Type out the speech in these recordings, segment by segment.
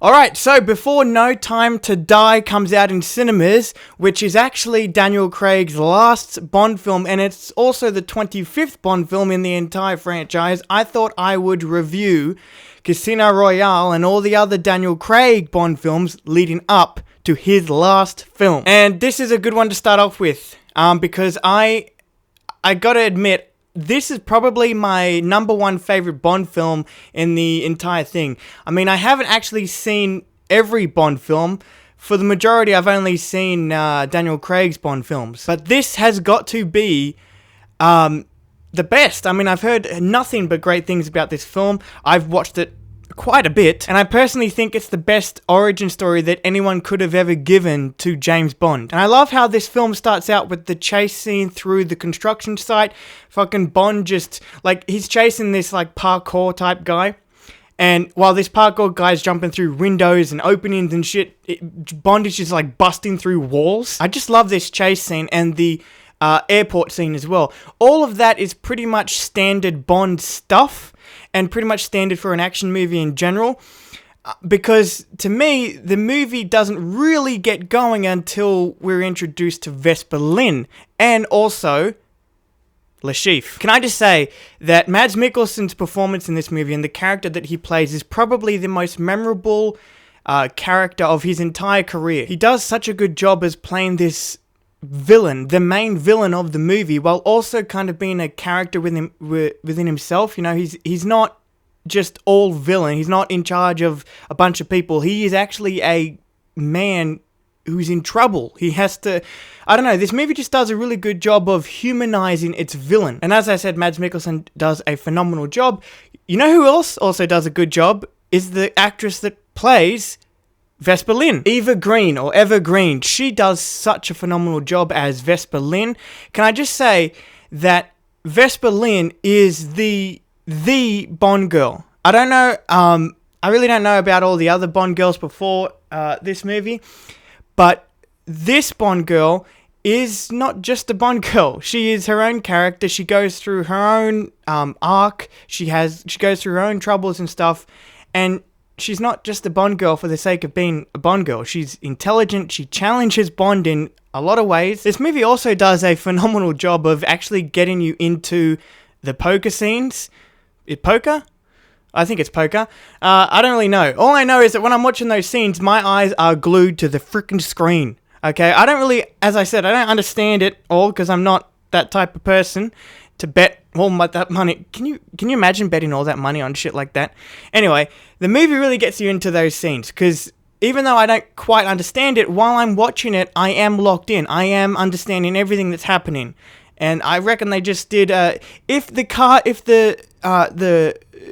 Alright, so before No Time to Die comes out in cinemas, which is actually Daniel Craig's last Bond film, and it's also the 25th Bond film in the entire franchise, I thought I would review Casino Royale and all the other Daniel Craig Bond films leading up to his last film. And this is a good one to start off with, because I gotta admit, this is probably my number one favorite Bond film in the entire thing. I mean, I haven't actually seen every Bond film. For the majority, I've only seen Daniel Craig's Bond films. But this has got to be the best. I mean, I've heard nothing but great things about this film. I've watched it quite a bit, and I personally think it's the best origin story that anyone could have ever given to James Bond. And I love how this film starts out with the chase scene through the construction site. Fucking Bond just, like, he's chasing this, like, parkour type guy, and while this parkour guy's jumping through windows and openings and shit, Bond is just, like, busting through walls. I just love this chase scene, and the airport scene as well. All of that is pretty much standard Bond stuff, and pretty much standard for an action movie in general, because to me, the movie doesn't really get going until we're introduced to Vesper Lynd, and also Le Chiffre. Can I just say that Mads Mikkelsen's performance in this movie and the character that he plays is probably the most memorable character of his entire career. He does such a good job as playing this villain, the main villain of the movie, while also kind of being a character within himself. You know, he's not just all villain. He's not in charge of a bunch of people. He is actually a man who's in trouble. He has to, I don't know, this movie just does a really good job of humanizing its villain. And as I said, Mads Mikkelsen does a phenomenal job. You know who else also does a good job? Is the actress that plays Vesper Lynd. Eva Green, or Evergreen. She does such a phenomenal job as Vesper Lynd. Can I just say that Vesper Lynd is the Bond girl. I don't know, I really don't know about all the other Bond girls before this movie, but this Bond girl is not just a Bond girl. She is her own character. She goes through her own arc. She goes through her own troubles and stuff, and she's not just a Bond girl for the sake of being a Bond girl. She's intelligent. She challenges Bond in a lot of ways. This movie also does a phenomenal job of actually getting you into the poker scenes. Poker? I think it's poker. I don't really know. All I know is that when I'm watching those scenes, my eyes are glued to the freaking screen. Okay? I don't really, as I said, I don't understand it all because I'm not that type of person to bet all that money. Can you imagine betting all that money on shit like that? Anyway, the movie really gets you into those scenes, because even though I don't quite understand it, while I'm watching it, I am locked in. I am understanding everything that's happening. And I reckon they just did, if the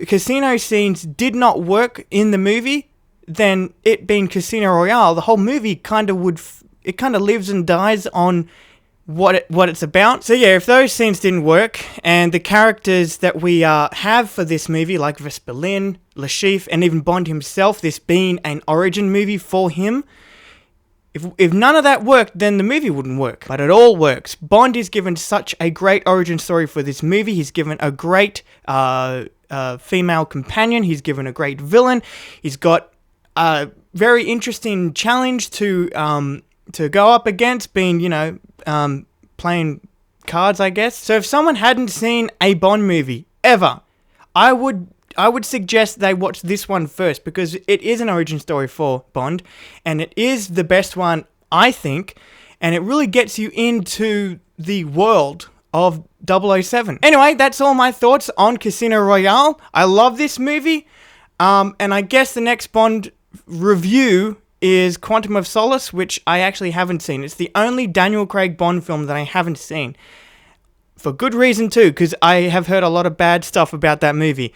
casino scenes did not work in the movie, then it being Casino Royale, the whole movie kind of lives and dies on what it's about. So yeah, if those scenes didn't work, and the characters that we have for this movie, like Vesper Lynd, Le Chiffre, and even Bond himself, this being an origin movie for him, if none of that worked, then the movie wouldn't work. But it all works. Bond is given such a great origin story for this movie. He's given a great female companion. He's given a great villain. He's got a very interesting challenge to go up against, being, you know, playing cards, I guess. So if someone hadn't seen a Bond movie ever, I would suggest they watch this one first, because it is an origin story for Bond, and it is the best one, I think, and it really gets you into the world of 007. Anyway, that's all my thoughts on Casino Royale. I love this movie, and I guess the next Bond review is Quantum of Solace, which I actually haven't seen. It's the only Daniel Craig Bond film that I haven't seen. For good reason too, because I have heard a lot of bad stuff about that movie.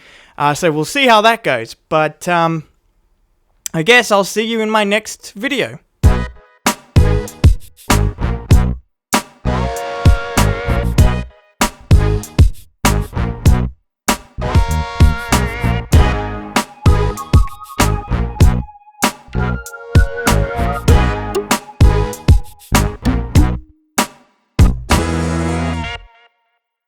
So we'll see how that goes. But I guess I'll see you in my next video.